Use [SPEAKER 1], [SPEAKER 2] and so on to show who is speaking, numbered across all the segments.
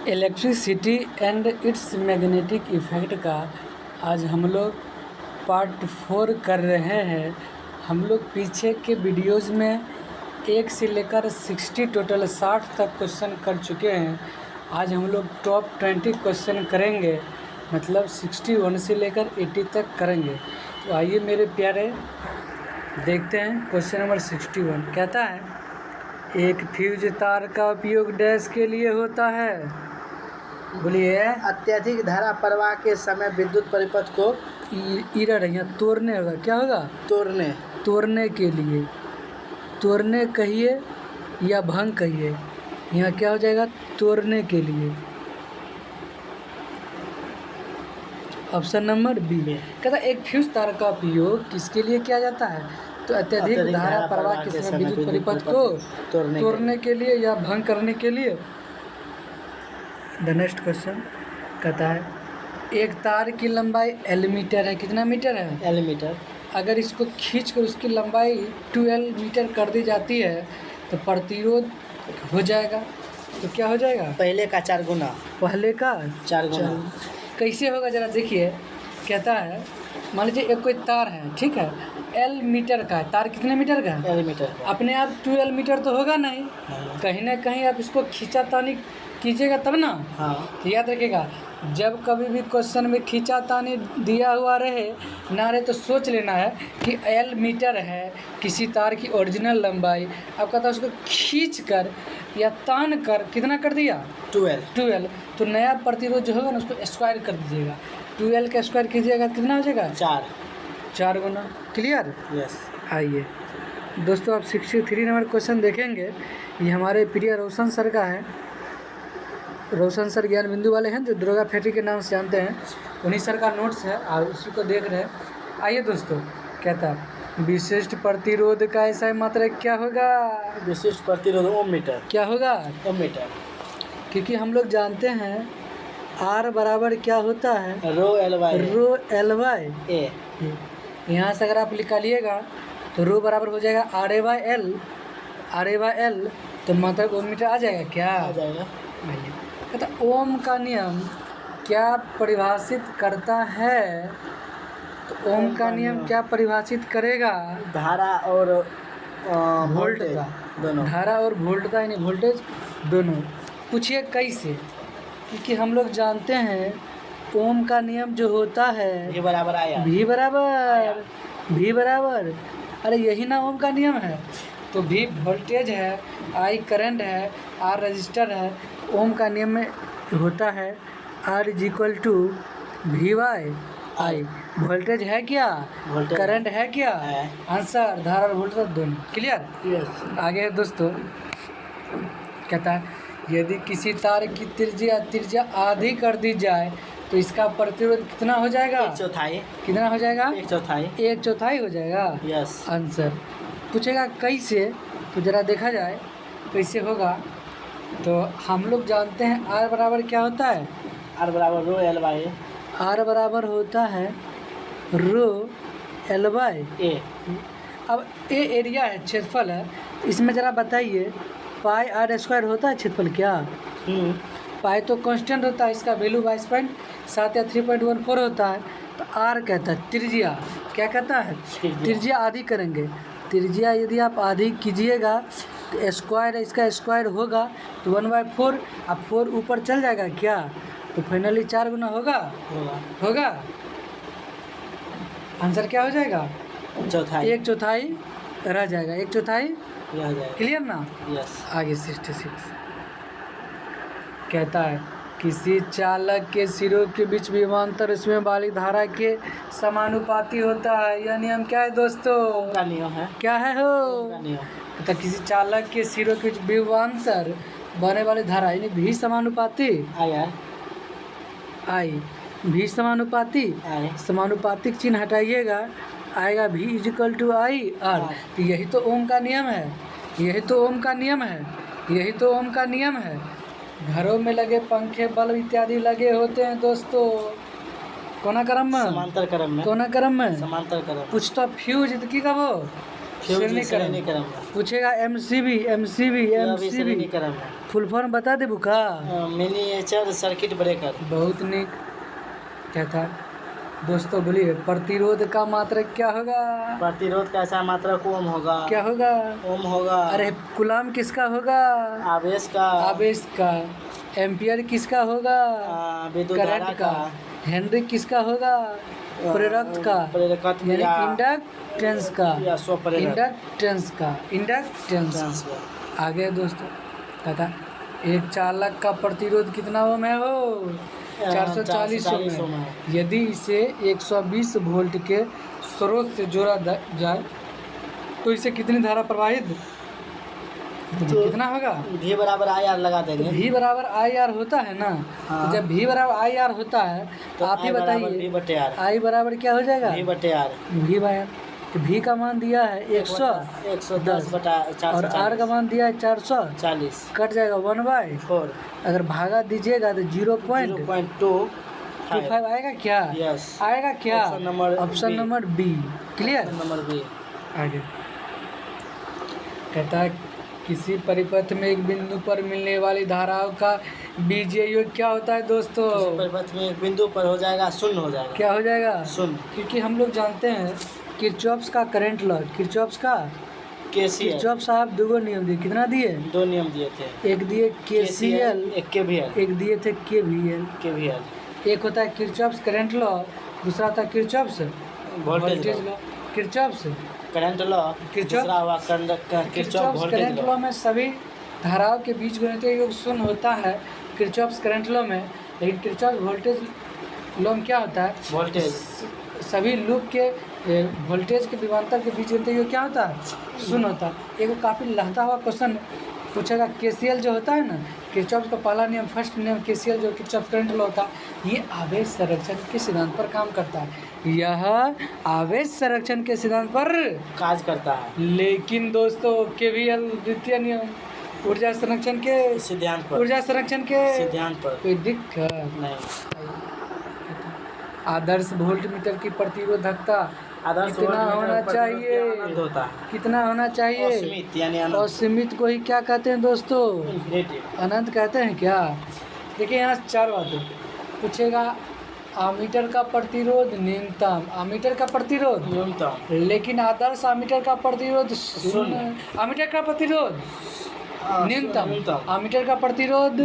[SPEAKER 1] Electricity and it's magnetic effect का आज हम लोग पार्ट 4 कर रहे हैं। हम लोग पीछे के वीडियोज़ में 1 से लेकर 60 टोटल 60 तक क्वेश्चन कर चुके हैं। आज हम लोग टॉप 20 क्वेश्चन करेंगे, मतलब 61 से लेकर 80 तक करेंगे। तो आइए मेरे प्यारे देखते हैं। क्वेश्चन नंबर 61 कहता है, एक फ्यूज तार का उपयोग डैश के लिए होता है। बोलिए।
[SPEAKER 2] अत्यधिक धारा प्रवाह के समय विद्युत परिपथ को
[SPEAKER 1] इरर है, यहाँ तोड़ने होगा। क्या होगा? तोड़ने के लिए। तोड़ने कहिए या भंग कहिए, यहाँ क्या हो जाएगा? तोड़ने के लिए। Option number B. कहता है एक फ्यूज तार का उपयोग किसके लिए किया जाता है? तो अत्यधिक धारा प्रवाह के समय विद्युत परिपथ को तोड़ने के लिए या भंग करने के लिए। द नेक्स्ट क्वेश्चन कहता है, एक तार की लंबाई L मीटर है। कितना मीटर है?
[SPEAKER 2] L meter.
[SPEAKER 1] अगर इसको खींच कर उसकी लंबाई 12 मीटर कर दी जाती है तो प्रतिरोध हो जाएगा। तो क्या हो जाएगा?
[SPEAKER 2] पहले का 4 गुना।
[SPEAKER 1] पहले का
[SPEAKER 2] 4 गुना।
[SPEAKER 1] कैसे होगा जरा देखिए। कहता है मान लीजिए एक कोई तार है, ठीक है, L मीटर का है। तार कितने मीटर का है?
[SPEAKER 2] L meter.
[SPEAKER 1] अपने आप 12 मीटर तो होगा नहीं, कहीं ना कहीं आप इसको खींचातानी कीजिएगा तब ना।
[SPEAKER 2] हाँ।
[SPEAKER 1] तो याद रखिएगा, जब कभी भी क्वेश्चन में खींचातानी दिया हुआ रहे ना रहे तो सोच लेना है कि L मीटर है किसी तार की ओरिजिनल लंबाई। अब कहता है उसको खींच कर या तान कर कितना कर दिया? 12। तो नया प्रतिरोध जो होगा ना उसको स्क्वायर कर दीजिएगा। 12 का स्क्वायर कीजिएगा कितना हो जाएगा? 4 गुना। क्लियर?
[SPEAKER 2] यस।
[SPEAKER 1] आइए दोस्तों, आप 63 नंबर क्वेश्चन देखेंगे। ये हमारे प्रिय रोशन सर का है। रोशन सर ज्ञान बिंदु वाले हैं जो दुर्गा फैक्ट्री के नाम से जानते हैं। उन्हीं सर का नोट्स है और उसी को देख रहे हैं। आइए दोस्तों, कहता है विशिष्ट प्रतिरोध का ऐसा मात्रा क्या होगा?
[SPEAKER 2] विशिष्ट प्रतिरोध ओम मीटर।
[SPEAKER 1] क्या होगा?
[SPEAKER 2] ओम मीटर।
[SPEAKER 1] क्योंकि हम लोग जानते हैं R बराबर क्या होता है?
[SPEAKER 2] रो एल वाई ए।
[SPEAKER 1] यहाँ से अगर आप निकालिएगा तो रो बराबर हो जाएगा RA/L। तो मतलब ओम मीटर आ जाएगा। क्या
[SPEAKER 2] आ जाएगा?
[SPEAKER 1] आइए, कहता ओम का नियम क्या परिभाषित करता है? तो ओम का नियम क्या परिभाषित करेगा?
[SPEAKER 2] धारा और
[SPEAKER 1] वोल्ट का
[SPEAKER 2] दोनों।
[SPEAKER 1] धारा और वोल्ट का यानी वोल्टेज दोनों। पूछिए कैसे? क्योंकि हम लोग जानते हैं ओम का नियम जो होता है
[SPEAKER 2] V बराबर आया।
[SPEAKER 1] V बराबर अरे यही ना ओम का नियम है। तो V वोल्टेज है, I करंट है, R रजिस्टर है। ओम का नियम में होता है R = V/I। वोल्टेज है क्या? करंट है क्या? आंसर धारा और वोल्टेज दोनों। क्लियर?
[SPEAKER 2] यस।
[SPEAKER 1] आगे है दोस्तों, कहता है यदि किसी तार की त्रिज्या आधी कर दी जाए तो इसका प्रतिरोध कितना हो जाएगा?
[SPEAKER 2] 1/4।
[SPEAKER 1] कितना हो जाएगा?
[SPEAKER 2] 1/4।
[SPEAKER 1] 1/4 हो जाएगा।
[SPEAKER 2] यस।
[SPEAKER 1] आंसर पूछेगा कैसे, तो ज़रा देखा जाए कैसे होगा। तो हम लोग जानते हैं R बराबर क्या होता है?
[SPEAKER 2] R बराबर रो एल वाई ए।
[SPEAKER 1] R बराबर होता है रो L/A। अब A एरिया है, क्षेत्रफल है। इसमें ज़रा बताइए πr² होता है क्षेत्रफल क्या? पाई तो कांस्टेंट होता है, इसका वैल्यू 22.7 या 3.14 होता है। तो R कहता है त्रिज्या। क्या कहता है? त्रिज्या आधी करेंगे। त्रिज्या यदि आप आधी कीजिएगा तो स्क्वायर है, इसका स्क्वायर होगा तो 1/4। अब 4 ऊपर चल जाएगा क्या? तो फाइनली 4 गुना होगा। आंसर क्या हो जाएगा? 1/4 रह जाएगा। 1/4
[SPEAKER 2] रह जाएगा।
[SPEAKER 1] क्लियर ना?
[SPEAKER 2] यस।
[SPEAKER 1] आगे 66 कहता है किसी चालक के सिरों के बीच विभवांतर उसमें वाली धारा के समानुपाती होता है। यह नियम क्या है दोस्तों?
[SPEAKER 2] का नियम है।
[SPEAKER 1] क्या है हो?
[SPEAKER 2] का नियम।
[SPEAKER 1] तो किसी चालक के सिरों के बीच विभवांतर बने वाली धारा यानी V समानुपाती I। V समानुपातिक चिन्ह हटाइएगा, आएगा V = I/R। तो यही तो ओम का नियम है। घरों में लगे पंखे, बल्ब इत्यादि लगे होते हैं दोस्तों। कोना क्रम में?
[SPEAKER 2] समांतर क्रम में।
[SPEAKER 1] कोना क्रम में?
[SPEAKER 2] समांतर क्रम।
[SPEAKER 1] कुछ तो फ्यूज की कब हो? श्रेणी
[SPEAKER 2] श्रेणी
[SPEAKER 1] क्रम
[SPEAKER 2] क्रम
[SPEAKER 1] पूछेगा एमसीबी एमसीबी
[SPEAKER 2] यह भी
[SPEAKER 1] एमसीबी
[SPEAKER 2] श्रेणी क्रम है।
[SPEAKER 1] फुल फॉर्म बता दे बुका।
[SPEAKER 2] Miniature circuit breaker.
[SPEAKER 1] बहुत निक। क्या था दोस्तों, बोलिए प्रतिरोध का मात्रक क्या होगा?
[SPEAKER 2] प्रतिरोध का ऐसा मात्रक ओम होगा।
[SPEAKER 1] क्या होगा?
[SPEAKER 2] ओम होगा।
[SPEAKER 1] अरे कूलाम किसका होगा?
[SPEAKER 2] आवेश का।
[SPEAKER 1] आवेश का। एम्पियर किसका होगा?
[SPEAKER 2] विद्युत धारा
[SPEAKER 1] करंट
[SPEAKER 2] का।
[SPEAKER 1] का। हेनरी किसका होगा? प्रेरक का।
[SPEAKER 2] प्रेरकत्व
[SPEAKER 1] यानी
[SPEAKER 2] या
[SPEAKER 1] इंडक्टेंस का।
[SPEAKER 2] या स्वप्रेरक।
[SPEAKER 1] इंडक्टेंस का। इंडक्टेंस का। आगे दोस्तों तथा एक चालक का प्रतिरोध कितना ओम है हो? 440 ओम है। यदि इसे 120 वोल्ट के स्रोत से जोड़ा जाए तो इसे कितनी धारा प्रवाहित
[SPEAKER 2] तो
[SPEAKER 1] कितना होगा?
[SPEAKER 2] V बराबर IR लगा देंगे।
[SPEAKER 1] V बराबर IR होता है ना।
[SPEAKER 2] हाँ।
[SPEAKER 1] तो जब V बराबर IR होता है तो आप ही बताइए I बराबर क्या हो जाएगा? V बराबर तो V का मान दिया है 110 और R का मान दिया है 440 कट जाएगा 1/4। अगर भागा दीजिएगा तो 0.25 आएगा क्या?
[SPEAKER 2] यस
[SPEAKER 1] आएगा क्या?
[SPEAKER 2] Option number
[SPEAKER 1] B। Clear?
[SPEAKER 2] Number B।
[SPEAKER 1] आगे कहता है किसी परिपथ में एक बिंदु पर मिलने वाली धाराओं का बीजीय योग क्या होता है दोस्तों?
[SPEAKER 2] परिपथ में एक बिंदु पर हो जाएगा शून्य हो जाएगा।
[SPEAKER 1] क्या हो जाएगा?
[SPEAKER 2] शून्य।
[SPEAKER 1] क्योंकि हम लोग जानते हैं किरचॉफ्स का करंट लॉ। किरचॉफ्स का किरचॉफ साहब दो नियम दिए। कितना दिए?
[SPEAKER 2] 2 नियम दिए थे।
[SPEAKER 1] एक दिए KCL,
[SPEAKER 2] एक KVL।
[SPEAKER 1] एक दिए थे KVL। एक होता है किरचॉफ्स करंट लॉ, दूसरा होता है Kirchhoff's voltage law. Kirchhoff's
[SPEAKER 2] current law. दूसरा हुआ किरचॉफ
[SPEAKER 1] करंट
[SPEAKER 2] वोल्टेज
[SPEAKER 1] लॉ में सभी धाराओं के बीच गणितीय योग शून्य होता है किरचॉफ्स करंट लॉ में। लेकिन किरचॉफ वोल्टेज लॉ में क्या होता है?
[SPEAKER 2] वोल्टेज
[SPEAKER 1] सभी लूप के वोल्टेज के विभवांतर के बीच गणितीय योग क्या होता है? शून्य होता है। एक काफ़ी लहता हुआ क्वेश्चन पूछेगा। KCL जो होता है ना, किरचॉफ का पहला नियम फर्स्ट नियम KCL जो किरचॉफ करंट लॉ होता है, ये आवेश संरक्षण के सिद्धांत पर काम करता है। यह आवेश संरक्षण के सिद्धांत पर
[SPEAKER 2] कार्य करता है।
[SPEAKER 1] लेकिन दोस्तों KVL द्वितीय नियम ऊर्जा संरक्षण के
[SPEAKER 2] सिद्धांत पर।
[SPEAKER 1] ऊर्जा संरक्षण के
[SPEAKER 2] सिद्धांत पर
[SPEAKER 1] कोई दिक्कत
[SPEAKER 2] नहीं।
[SPEAKER 1] आदर्श वोल्टमीटर की प्रतिरोधकता
[SPEAKER 2] आदर्श
[SPEAKER 1] कितना होना चाहिए?
[SPEAKER 2] अनंत होता है।
[SPEAKER 1] कितना होना चाहिए?
[SPEAKER 2] असीमित यानी अनंत।
[SPEAKER 1] असीमित को ही क्या कहते हैं दोस्तों?
[SPEAKER 2] इन्फिनिटी।
[SPEAKER 1] अनंत कहते हैं क्या? देखिए यहाँ 4 बातें पूछेगा। आमीटर का प्रतिरोध न्यूनतम, आमीटर का प्रतिरोध
[SPEAKER 2] न्यूनतम,
[SPEAKER 1] लेकिन आदर्श आमीटर का प्रतिरोध शून्य। आमीटर का प्रतिरोध न्यूनतम, आमीटर का प्रतिरोध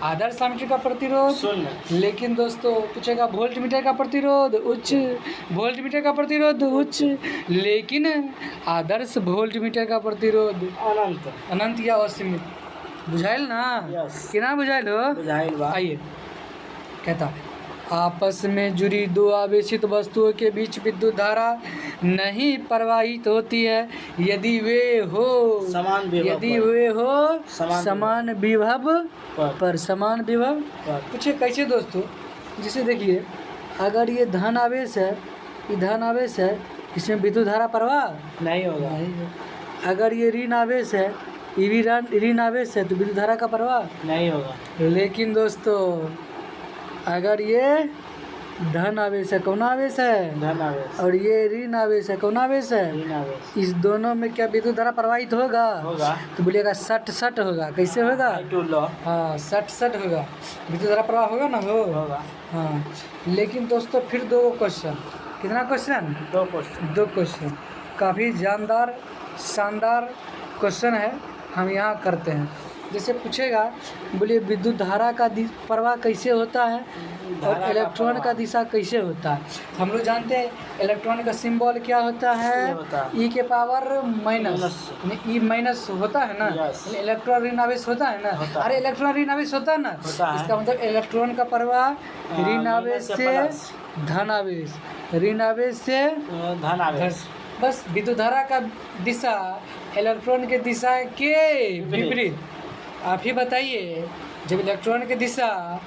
[SPEAKER 1] आदर्श आमीटर का प्रतिरोध
[SPEAKER 2] शून्य।
[SPEAKER 1] लेकिन दोस्तों पूछेगा वोल्टमीटर का प्रतिरोध उच्च, वोल्टमीटर का प्रतिरोध उच्च, लेकिन आदर्श वोल्टमीटर का प्रतिरोध
[SPEAKER 2] अनंत।
[SPEAKER 1] अनंत या असीमित। बुझाइल ना?
[SPEAKER 2] यस।
[SPEAKER 1] कि ना बुझाइल हो?
[SPEAKER 2] बुझाइल बा।
[SPEAKER 1] आइए कहता आपस में जुड़ी दो आवेशित वस्तुओं के बीच विद्युत धारा नहीं प्रवाहित होती है यदि वे हो
[SPEAKER 2] समान विभव
[SPEAKER 1] यदि
[SPEAKER 2] पर।
[SPEAKER 1] वे हो
[SPEAKER 2] समान
[SPEAKER 1] विभव
[SPEAKER 2] पर।
[SPEAKER 1] समान विभव
[SPEAKER 2] पर।
[SPEAKER 1] पूछे कैसे दोस्तों? जैसे देखिए अगर ये धन आवेश है, ये धन आवेश है, इसमें विद्युत धारा प्रवाह
[SPEAKER 2] नहीं होगा।
[SPEAKER 1] नहीं है। अगर ये ऋण आवेश है, ये भी ऋण आवेश है तो विद्युत धारा का प्रवाह
[SPEAKER 2] नहीं होगा।
[SPEAKER 1] लेकिन दोस्तों अगर ये धन आवेश है, कौन आवेश है?
[SPEAKER 2] धन आवेश।
[SPEAKER 1] और ये ऋण आवेश है, कौन आवेश है?
[SPEAKER 2] ऋण आवेश।
[SPEAKER 1] इस दोनों में क्या विद्युत धारा प्रवाहित होगा? तो बोलिएगा 60-60 होगा। कैसे होगा? हाँ 60-60 होगा। विद्युत धारा प्रवाह होगा ना?
[SPEAKER 2] होगा।
[SPEAKER 1] हाँ। लेकिन दोस्तों फिर 2 क्वेश्चन। कितना क्वेश्चन?
[SPEAKER 2] 2
[SPEAKER 1] क्वेश्चन काफ़ी जानदार शानदार क्वेश्चन है, हम यहाँ करते हैं। जैसे पूछेगा बोलिए विद्युत धारा का प्रवाह कैसे होता है और इलेक्ट्रॉन का दिशा कैसे होता है? हम लोग जानते हैं इलेक्ट्रॉन का सिंबल क्या होता है? E के पावर माइनस, E माइनस होता है ना। इलेक्ट्रॉन ऋण आवेश होता है ना। अरे इलेक्ट्रॉन ऋण आवेश होता है ना। इसका मतलब इलेक्ट्रॉन का प्रवाह ऋण आवेश से धन आवेश, ऋण आवेश से
[SPEAKER 2] धन आवेश।
[SPEAKER 1] बस विद्युत धारा का दिशा इलेक्ट्रॉन के दिशा के विपरीत। आप ही बताइए जब इलेक्ट्रॉन की दिशा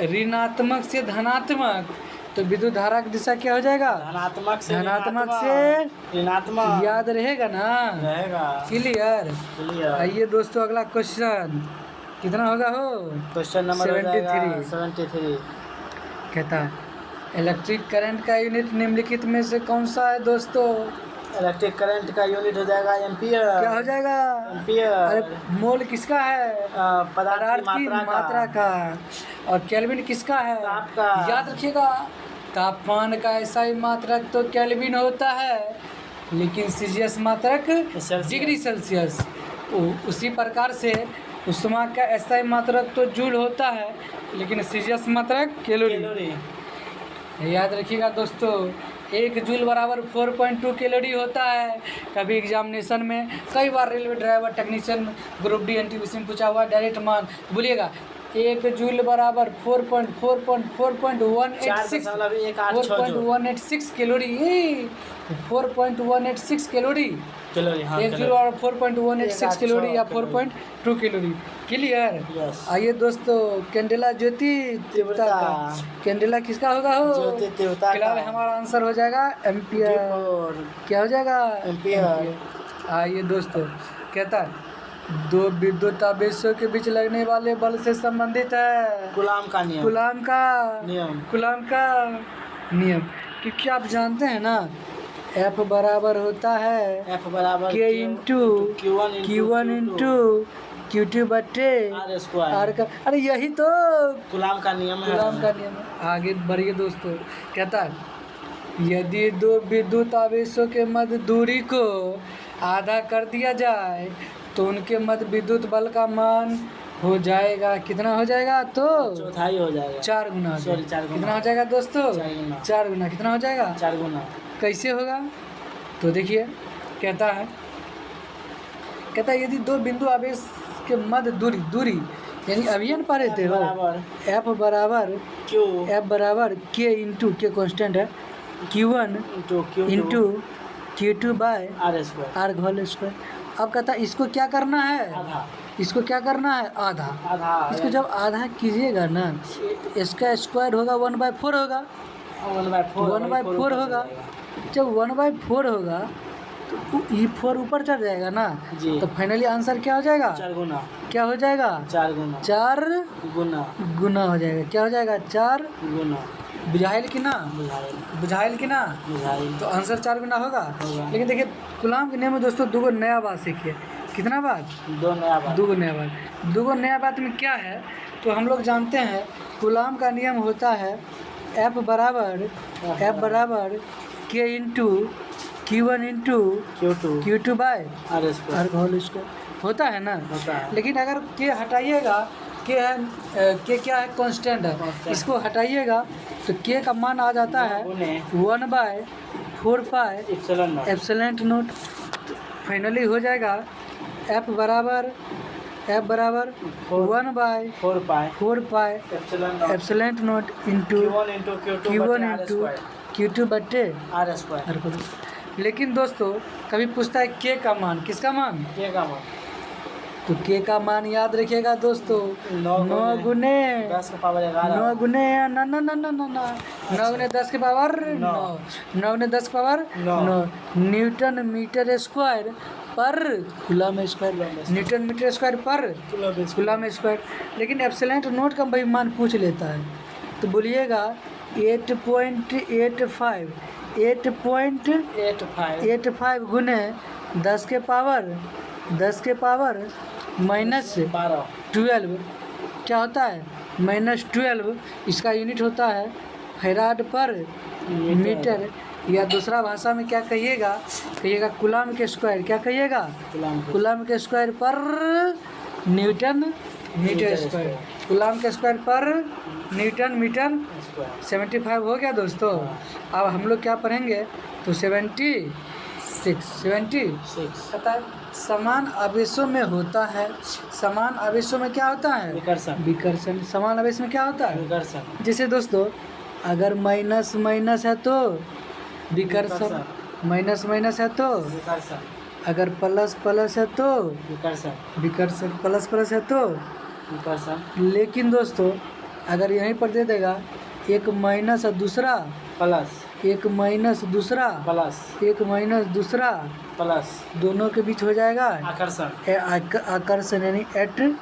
[SPEAKER 1] ऋणात्मक से धनात्मक तो विद्युत धारा की दिशा क्या हो जाएगा?
[SPEAKER 2] धनात्मक से
[SPEAKER 1] ऋणात्मक। याद रहेगा ना?
[SPEAKER 2] रहेगा।
[SPEAKER 1] क्लियर? आइए दोस्तों अगला क्वेश्चन कितना होगा हो?
[SPEAKER 2] क्वेश्चन नंबर
[SPEAKER 1] 73 कहता है इलेक्ट्रिक करंट का यूनिट निम्नलिखित में से कौन सा है दोस्तों?
[SPEAKER 2] इलेक्ट्रिक करंट का यूनिट हो जाएगा एम्पियर।
[SPEAKER 1] क्या हो जाएगा?
[SPEAKER 2] एम्पियर।
[SPEAKER 1] अरे मोल किसका है?
[SPEAKER 2] पदार्थ की
[SPEAKER 1] मात्रा का। और केल्विन किसका है?
[SPEAKER 2] ताप का।
[SPEAKER 1] याद रखिएगा, तापमान का SI मात्रक तो केल्विन होता है, लेकिन CGS मात्रक डिग्री सेल्सियस। उसी प्रकार से उष्मा का SI मात्रक तो जूल होता है, लेकिन CGS मात्रक कैलोरी। याद रखिएगा दोस्तों, 1 जूल बराबर 4.2 कैलोरी होता है। कभी एग्जामिनेशन में कई बार railway driver technician group D NTPC में पूछा हुआ डायरेक्ट मान बोलिएगा। 1 जूल बराबर 4.186 कैलोरी। 4.186 कैलोरी।
[SPEAKER 2] हाँ,
[SPEAKER 1] 1 जूल बराबर 4.186 कैलोरी या 4.2 कैलोरी। क्लियर? आइए दोस्तों, कैंडेला ज्योति तीव्रता का। कैंडेला किसका होगा?
[SPEAKER 2] ज्योति तीव्रता।
[SPEAKER 1] फिलहाल हमारा आंसर हो जाएगा एम्पियर। क्या हो जाएगा?
[SPEAKER 2] एम्पियर।
[SPEAKER 1] आइए दोस्तों, कहता है 2 विद्युत आवेशों के बीच लगने वाले बल से संबंधित है
[SPEAKER 2] कूलाम का नियम।
[SPEAKER 1] कूलाम का नियम। क्योंकि आप जानते हैं ना, F बराबर होता है
[SPEAKER 2] F बराबर
[SPEAKER 1] K into Q1 into Q2 बट्टे R का। अरे यही तो
[SPEAKER 2] कूलाम का नियम है।
[SPEAKER 1] आगे बढ़िए दोस्तों, कहता है यदि 2 विद्युत आवेशों के मध्य दूरी को आधा कर दिया जाए तो उनके मध्य विद्युत बल का मान हो जाएगा। कितना हो जाएगा? तो
[SPEAKER 2] चौथाई हो जाएगा।
[SPEAKER 1] 4 गुना।
[SPEAKER 2] सॉरी, 4 गुना।
[SPEAKER 1] कितना हो जाएगा दोस्तों? 4 गुना। कितना हो जाएगा?
[SPEAKER 2] 4 गुना।
[SPEAKER 1] कैसे होगा? तो देखिए, कहता है यदि 2 बिंदु आवेश के मध्य दूरी यानी अभियान पा रहे थे हो, F बराबर K इंटू K कॉन्स्टेंट है, Q1 into Q2 by R whole square. अब कहता है इसको क्या करना है? आधा। इसको जब आधा कीजिएगा ना, इसका स्क्वायर होगा 1/4 होगा। 1/4 होगा। जब 1/4 होगा तो ये 4 ऊपर चढ़ जाएगा ना जी। तो फाइनली आंसर क्या हो जाएगा?
[SPEAKER 2] 4 गुना।
[SPEAKER 1] क्या हो जाएगा?
[SPEAKER 2] 4 गुना।
[SPEAKER 1] 4 गुना हो जाएगा। क्या हो जाएगा? 4 गुना। बुझाइल कि ना? तो आंसर 4 गुना होगा। लेकिन देखिए, कूलाम के नियम में दोस्तों 2 नया बात सीखिए। कितना बात? 2 नया बात में क्या है? तो हम लोग जानते हैं कूलाम का नियम होता है F बराबर K into Q1 into Q2 by R whole square होता है ना। लेकिन अगर K हटाइएगा, K क्या है? कांस्टेंट है। इसको हटाइएगा तो K का मान आ जाता है 1/4 पाई एप्सिलॉन नॉट। फाइनली हो जाएगा F बराबर 1/4 pi epsilon not into Q1 into Q2 बट्टे R स्क्वायर। लेकिन दोस्तों कभी पूछता है K का मान। किसका मान? तो K का मान याद रखिएगा दोस्तों, 9 गुने 10 के पावर 11। 9 गुने 10 के पावर 9 न्यूटन मीटर स्क्वायर पर coulomb square. Newton meter square पर कूलम स्क्वायर। लेकिन एप्सिलॉन नॉट का भाई मान पूछ लेता है, तो बोलिएगा 8.85 गुने 10 के पावर -12। क्या होता है? -12। इसका यूनिट होता है फैराड पर मीटर, या दूसरा भाषा में क्या कहिएगा? कूलम के स्क्वायर। क्या कहिएगा? कूलम के स्क्वायर पर न्यूटन मीटर स्क्वायर। कूलम के स्क्वायर पर न्यूटन मीटर 75 हो गया दोस्तों। अब हम लोग क्या पढ़ेंगे? तो 76 पता है समान आवेशों में होता है। समान आवेशों में क्या होता है? विकर्षण। समान आवेश में क्या होता है? विकर्षण। जैसे दोस्तों, अगर माइनस है तो विकर्षण, माइनस है तो विकर्षण, अगर प्लस है तो विकर्षण, प्लस है तो विकर्षण। लेकिन दोस्तों अगर यहीं पर दे देगा एक माइनस और दूसरा प्लस, एक माइनस दूसरा प्लस, दोनों के बीच हो जाएगा आकर्षण यानी एट्रैक्शन।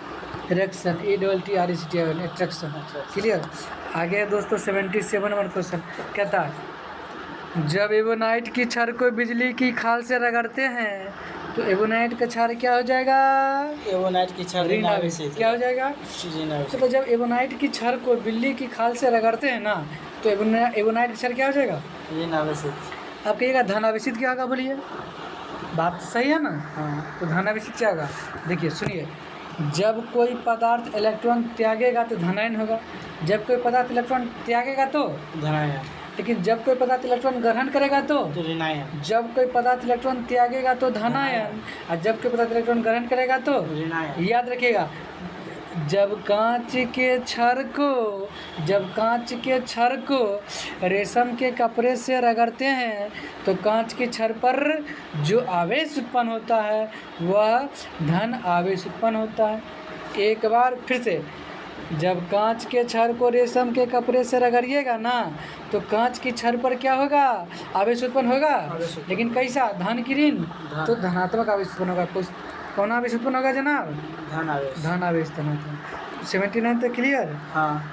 [SPEAKER 1] एट्रैक्शन। क्लियर? आगे दोस्तों 77 नंबर क्वेश्चन कहता है जब एबोनाइट की छड़ को बिजली की खाल से रगड़ते हैं तो एबोनाइट का क्षार क्या हो जाएगा?
[SPEAKER 2] एबोनाइट की छड़
[SPEAKER 1] ऋण आवेशित। क्या हो जाएगा? तो जब एबोनाइट की छड़ को बिल्ली की खाल से रगड़ते हैं ना तो एबोनाइट का क्षार क्या हो जाएगा?
[SPEAKER 2] ऋण आवेशित।
[SPEAKER 1] आप कहिएगा धन आवेशित क्या होगा? बोलिए, बात सही है ना?
[SPEAKER 2] हाँ।
[SPEAKER 1] तो धन आवेशित क्या होगा? देखिए सुनिए, जब कोई पदार्थ इलेक्ट्रॉन त्यागेगा तो धनायन होगा, जब कोई पदार्थ इलेक्ट्रॉन त्यागेगा तो
[SPEAKER 2] धनायन,
[SPEAKER 1] लेकिन जब कोई पदार्थ इलेक्ट्रॉन ग्रहण करेगा तो
[SPEAKER 2] ऋणायन,
[SPEAKER 1] जब कोई पदार्थ इलेक्ट्रॉन त्यागेगा तो धनायन और जब कोई पदार्थ इलेक्ट्रॉन ग्रहण करेगा तो
[SPEAKER 2] ऋणायन।
[SPEAKER 1] याद रखिएगा, जब कांच के छड़ को रेशम के कपड़े से रगड़ते हैं तो कांच की छड़ पर जो आवेश उत्पन्न होता है वह धन आवेश उत्पन्न होता है। एक बार फिर से, जब कांच के छड़ को रेशम के कपड़े से रगड़िएगा ना तो कांच की छड़ पर क्या होगा? आवेश उत्पन्न होगा, लेकिन कैसा? धन की ऋण, तो धनात्मक आवेश उत्पन्न होगा। कौन आवेश उत्पन्न होगा जनाब?
[SPEAKER 2] धन आवेश।
[SPEAKER 1] धन आवेश धनात्मक। 79 तक क्लियर?
[SPEAKER 2] हाँ।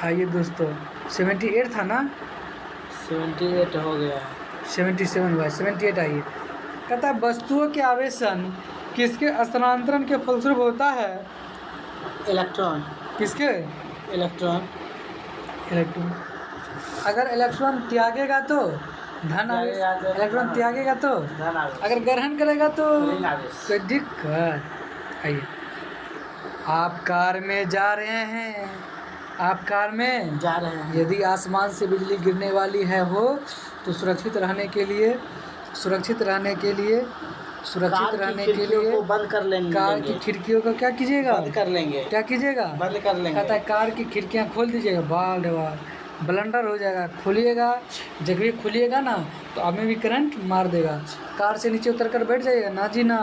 [SPEAKER 1] आइए दोस्तों, 78 था ना?
[SPEAKER 2] 78 हो गया,
[SPEAKER 1] 77 हुआ, 78 आइए। कहता है वस्तुओं के आवेशन किसके स्थानांतरण के फलस्वरूप होता है?
[SPEAKER 2] इलेक्ट्रॉन।
[SPEAKER 1] किसके?
[SPEAKER 2] इलेक्ट्रॉन।
[SPEAKER 1] अगर इलेक्ट्रॉन त्यागेगा तो धन आवेश, इलेक्ट्रॉन त्यागेगा तो
[SPEAKER 2] धन आवेश,
[SPEAKER 1] अगर ग्रहण करेगा तो
[SPEAKER 2] ऋण आवेश।
[SPEAKER 1] कोई दिक्कत? आइए, आप कार में जा रहे हैं, आप कार में
[SPEAKER 2] जा रहे हैं,
[SPEAKER 1] यदि आसमान से बिजली गिरने वाली है हो तो सुरक्षित रहने के लिए
[SPEAKER 2] बंद कर लेंगे,
[SPEAKER 1] कार की खिड़कियों को क्या कीजिएगा?
[SPEAKER 2] बंद कर लेंगे।
[SPEAKER 1] क्या कीजिएगा?
[SPEAKER 2] बंद कर लेंगे।
[SPEAKER 1] कहता है कार की खिड़कियाँ खोल दीजिएगा, बाल रे बाल ब्लंडर हो जाएगा। खोलिएगा, जब भी खोलिएगा ना तो हमें भी करंट मार देगा। कार से नीचे उतर कर बैठ जाइएगा, ना जी ना,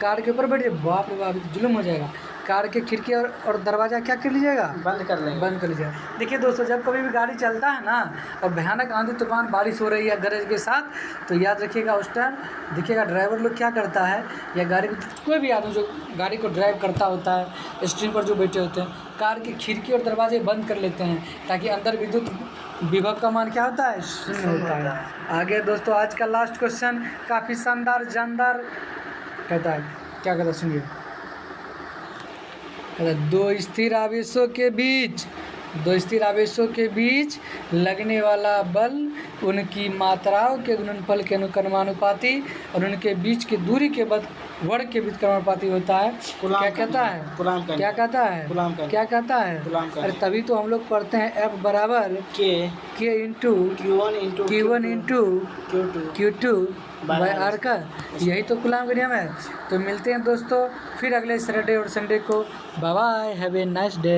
[SPEAKER 1] कार के ऊपर बैठ जाइए, बाप रे बाप जुल्म हो जाएगा। कार के खिड़की और दरवाज़ा क्या कर लीजिएगा?
[SPEAKER 2] बंद कर लेंगे।
[SPEAKER 1] बंद कर लीजिएगा। देखिए दोस्तों, जब कभी भी गाड़ी चलता है ना और भयानक आंधी तूफान बारिश हो रही है गरज के साथ, तो याद रखिएगा उस टाइम देखिएगा ड्राइवर लोग क्या करता है, या गाड़ी कोई भी आदमी जो गाड़ी को ड्राइव करता होता है, स्टीयरिंग पर जो बैठे होते हैं, कार की खिड़की और दरवाजे बंद कर लेते हैं ताकि अंदर विद्युत विभव का मान क्या होता है? शून्य होता है। आगे दोस्तों, आज का लास्ट क्वेश्चन काफ़ी शानदार जानदार कहता है, क्या कहता है सुनिए। दो स्थिर आवेशों के बीच लगने वाला बल उनकी मात्राओं के गुणनफल के अनुक्रमानुपाती और उनके बीच की दूरी के वर्ग के बीच क्रमानुपाती होता है। क्या कहता है? क्या कहता है? क्या कहता है? अरे तभी तो हम लोग पढ़ते हैं F बराबर K into Q1 into Q2 by R का। यही तो कूलॉम का नियम है। तो मिलते हैं दोस्तों फिर अगले सैटरडे और संडे को। Bye bye, have a nice day.